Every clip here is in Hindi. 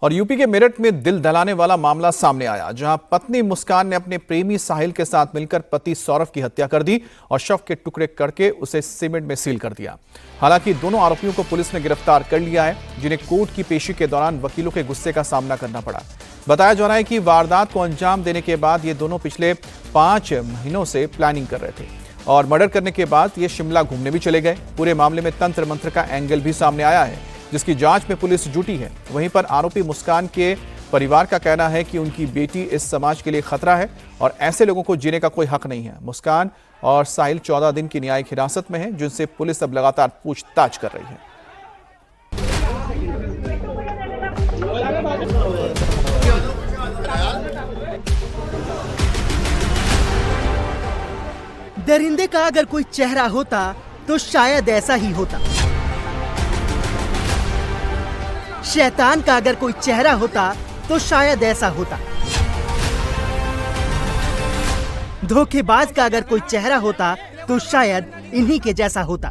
और यूपी के मेरठ में दिल दहलाने वाला मामला सामने आया, जहां पत्नी मुस्कान ने अपने प्रेमी साहिल के साथ मिलकर पति सौरभ की हत्या कर दी और शव के टुकड़े करके उसे सीमेंट में सील कर दिया। हालांकि दोनों आरोपियों को पुलिस ने गिरफ्तार कर लिया है, जिन्हें कोर्ट की पेशी के दौरान वकीलों के गुस्से का सामना करना पड़ा। बताया जा रहा है कि वारदात को अंजाम देने के बाद ये दोनों पिछले 5 महीनों से प्लानिंग कर रहे थे और मर्डर करने के बाद ये शिमला घूमने भी चले गए। पूरे मामले में तंत्र मंत्र का एंगल भी सामने आया है, जिसकी जांच में पुलिस जुटी है। वहीं पर आरोपी मुस्कान के परिवार का कहना है कि उनकी बेटी इस समाज के लिए खतरा है और ऐसे लोगों को जीने का कोई हक नहीं है। मुस्कान और साहिल 14 दिन की न्यायिक हिरासत में हैं, जिनसे पुलिस अब लगातार पूछताछ कर रही है। दरिंदे का अगर कोई चेहरा होता तो शायद ऐसा ही होता। शैतान का अगर कोई चेहरा होता तो शायद ऐसा होता। धोखेबाज का अगर कोई चेहरा होता तो शायद इन्हीं के जैसा होता।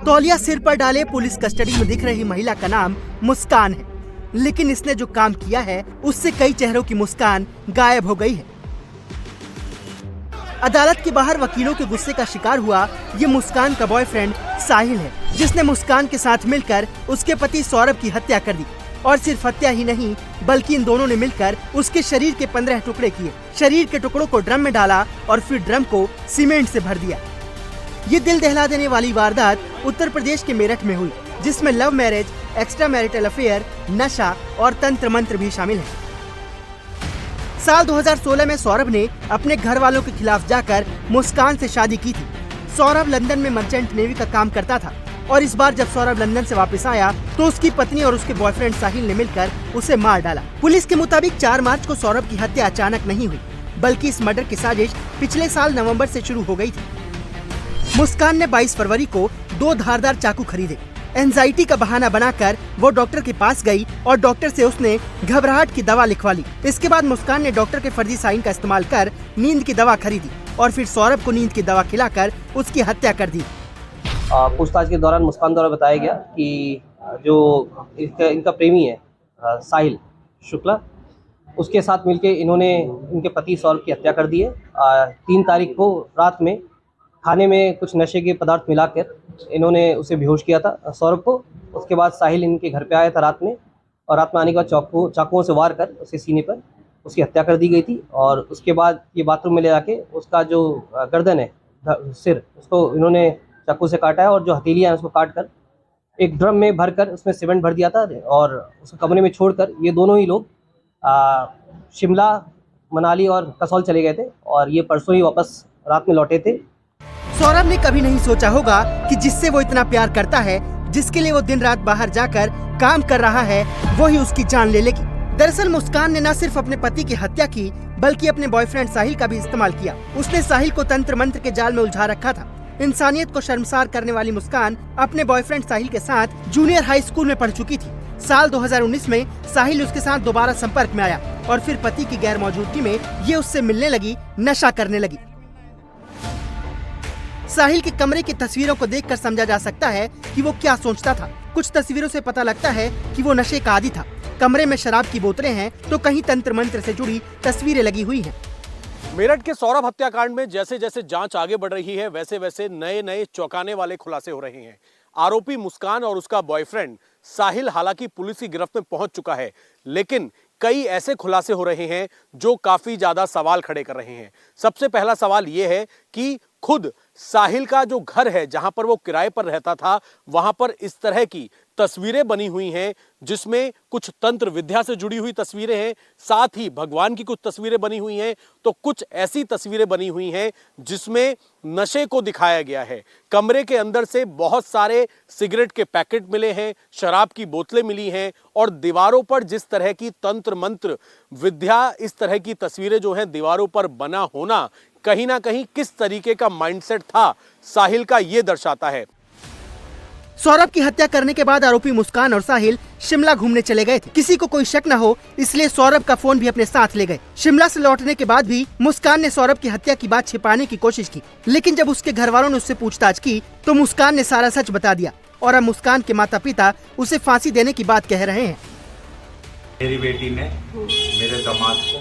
तौलिया सिर पर डाले पुलिस कस्टडी में दिख रही महिला का नाम मुस्कान है, लेकिन इसने जो काम किया है उससे कई चेहरों की मुस्कान गायब हो गई है। अदालत के बाहर वकीलों के गुस्से का शिकार हुआ ये मुस्कान का बॉयफ्रेंड साहिल है, जिसने मुस्कान के साथ मिलकर उसके पति सौरभ की हत्या कर दी। और सिर्फ हत्या ही नहीं, बल्कि इन दोनों ने मिलकर उसके शरीर के 15 टुकड़े किए। शरीर के टुकड़ों को ड्रम में डाला और फिर ड्रम को सीमेंट से भर दिया। ये दिल दहला देने वाली वारदात उत्तर प्रदेश के मेरठ में हुई, जिसमें love marriage, extra marital affair, नशा और तंत्र मंत्र भी शामिल है। साल 2016 में सौरभ ने अपने घर वालों के खिलाफ जाकर मुस्कान से शादी की थी। सौरभ लंदन में मर्चेंट नेवी का काम करता था और इस बार जब सौरभ लंदन से वापस आया तो उसकी पत्नी और उसके बॉयफ्रेंड साहिल ने मिलकर उसे मार डाला। पुलिस के मुताबिक 4 मार्च को सौरभ की हत्या अचानक नहीं हुई, बल्कि इस मर्डर की साजिश पिछले साल नवंबर से शुरू हो गई थी। मुस्कान ने 22 फरवरी को 2 धारदार चाकू खरीदे। एंजाइटी का बहाना बनाकर वो डॉक्टर के पास गई और डॉक्टर से उसने घबराहट की दवा लिखवा ली। इसके बाद मुस्कान ने डॉक्टर के फर्जी साइन का इस्तेमाल कर नींद की दवा खरीदी और फिर सौरभ को नींद की दवा खिलाकर उसकी हत्या कर दी। पूछताछ के दौरान मुस्कान द्वारा बताया गया कि जो इनका प्रेमी है साहिल शुक्ला, उसके साथ मिलके इन्होंने इनके पति सौरभ की हत्या कर दी है। 3 तारीख को रात में खाने में कुछ नशे के पदार्थ मिलाकर इन्होंने उसे बेहोश किया था सौरभ को। उसके बाद साहिल इनके घर पे आया था रात में, और रात में आने के बाद चाकुओं से वार कर उसके सीने पर उसकी हत्या कर दी गई थी। और उसके बाद ये बाथरूम में ले जाके उसका जो गर्दन है, सिर, उसको इन्होंने चाकू से काटा है और जो हथेलियाँ हैं उसको काट कर एक ड्रम में भर कर उसमें सीमेंट भर दिया था और उसको कमरे में छोड़कर ये दोनों ही लोग शिमला, मनाली और कसौल चले गए थे और ये परसों ही वापस रात में लौटे थे। सौरभ ने कभी नहीं सोचा होगा कि जिससे वो इतना प्यार करता है, जिसके लिए वो दिन रात बाहर जाकर काम कर रहा है, वो ही उसकी जान ले लेगी। दरअसल मुस्कान ने न सिर्फ अपने पति की हत्या की, बल्कि अपने बॉयफ्रेंड साहिल का भी इस्तेमाल किया। उसने साहिल को तंत्र मंत्र के जाल में उलझा रखा था। इंसानियत को शर्मसार करने वाली मुस्कान अपने बॉयफ्रेंड साहिल के साथ जूनियर हाई स्कूल में पढ़ चुकी थी। साल 2019 में साहिल उसके साथ दोबारा संपर्क में आया और फिर पति की गैर मौजूदगी में ये उससे मिलने लगी, नशा करने लगी। साहिल के कमरे की तस्वीरों को देखकर समझा जा सकता है कि वो क्या सोचता था। कुछ तस्वीरों से पता लगता है कि वो नशे का आदी था। कमरे में शराब की बोतलें हैं तो कहीं तंत्र मंत्र से जुड़ी तस्वीरें लगी हुई हैं। मेरठ के सौरभ हत्याकांड में जैसे जैसे जांच आगे बढ़ रही है, वैसे वैसे नए नए चौंकाने वाले खुलासे हो रहे हैं। आरोपी मुस्कान और उसका बॉयफ्रेंड साहिल हालांकि पुलिस की गिरफ्त में पहुंच चुका है, लेकिन कई ऐसे खुलासे हो रहे हैं जो काफी ज्यादा सवाल खड़े कर रहे हैं। सबसे पहला सवाल यह है कि खुद साहिल का जो घर है, जहां पर वो किराए पर रहता था, वहां पर इस तरह की तस्वीरें बनी हुई हैं, जिसमें कुछ तंत्र विद्या से जुड़ी हुई तस्वीरें हैं, साथ ही भगवान की कुछ तस्वीरें बनी हुई हैं, तो कुछ ऐसी तस्वीरें बनी हुई हैं जिसमें नशे को दिखाया गया है। कमरे के अंदर से बहुत सारे सिगरेट के पैकेट मिले हैं, शराब की बोतलें मिली हैं और दीवारों पर जिस तरह की तंत्र मंत्र विद्या, इस तरह की तस्वीरें जो हैं दीवारों पर बना होना, कहीं ना कहीं किस तरीके का माइंडसेट था साहिल का, यह दर्शाता है। सौरभ की हत्या करने के बाद आरोपी मुस्कान और साहिल शिमला घूमने चले गए थे। किसी को कोई शक न हो, इसलिए सौरभ का फोन भी अपने साथ ले गए। शिमला से लौटने के बाद भी मुस्कान ने सौरभ की हत्या की बात छिपाने की कोशिश की, लेकिन जब उसके घर वालों ने उससे पूछताछ की तो मुस्कान ने सारा सच बता दिया। और अब मुस्कान के माता पिता उसे फांसी देने की बात कह रहे हैं। मेरी बेटी ने मेरे दामाद को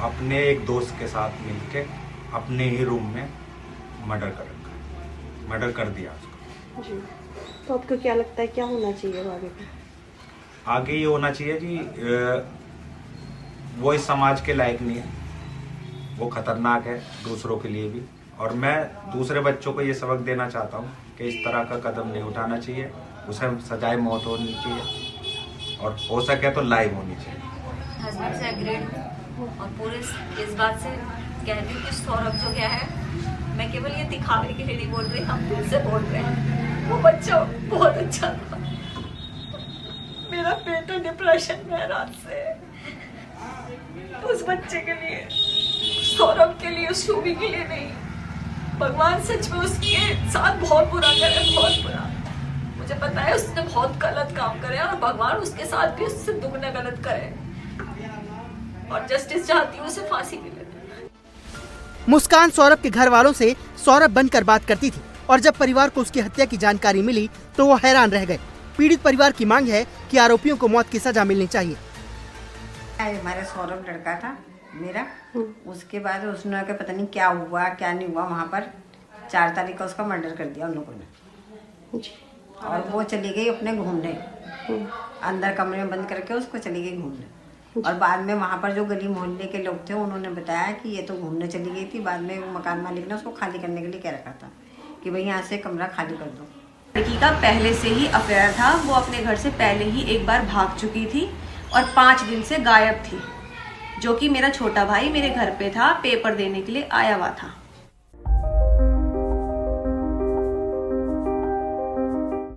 अपने एक दोस्त के साथ मिलके अपने ही रूम में मर्डर कर दिया उसको। जी, तो आपको क्या लगता है क्या होना चाहिए आगे? आगे ये होना चाहिए जी, वो इस समाज के लायक नहीं है, वो खतरनाक है दूसरों के लिए भी। और मैं दूसरे बच्चों को ये सबक देना चाहता हूँ कि इस तरह का कदम नहीं उठाना चाहिए, उसे सजाए मौत होनी चाहिए और हो सके तो लाइव होनी चाहिए। हस्बैंड से एग्रीड हूँ और पूरे इस बात से कहती हूँ कि सौरभ जो गया है, मैं केवल ये दिखावे के लिए नहीं बोल रही, हम दिल से बोल रहे हैं। वो बच्चा बहुत अच्छा था। मेरा बेटा डिप्रेशन में है रात से। उस बच्चे के लिए, सौरभ के लिए, उस शोभी के लिए नहीं। भगवान सच में उसके साथ बहुत बुरा करे, बहुत बुरा। मुझे पता है उसने बहुत गलत काम करे और भगवान उसके साथ भी उससे दुगना गलत करे। और जस्टिस चाहती हूँ उसे फांसी मिले। मुस्कान सौरभ के घर वालों से सौरभ बनकर बात करती थी और जब परिवार को उसकी हत्या की जानकारी मिली तो वो हैरान रह गए। पीड़ित परिवार की मांग है कि आरोपियों को मौत की सजा मिलनी चाहिए। हमारे सौरभ लड़का था मेरा, उसके बाद उसने के पता नहीं क्या हुआ क्या नहीं हुआ, वहाँ पर 4 तारीख को उसका मर्डर कर दिया उन लोगों ने। और वो चली गई अपने घूमने, अंदर कमरे में बंद करके उसको चली गई घूमने। और बाद में वहाँ पर जो गली मोहल्ले के लोग थे उन्होंने बताया कि ये तो घूमने चली गई थी। बाद में मकान मालिक ने उसको खाली करने के लिए कह रखा था कि भाई यहाँ से कमरा खाली कर दो। लड़की का पहले से ही अफेयर था, वो अपने घर से पहले ही एक बार भाग चुकी थी और 5 दिन से गायब थी, जो कि मेरा छोटा भाई मेरे घर पे था, पेपर देने के लिए आया हुआ था।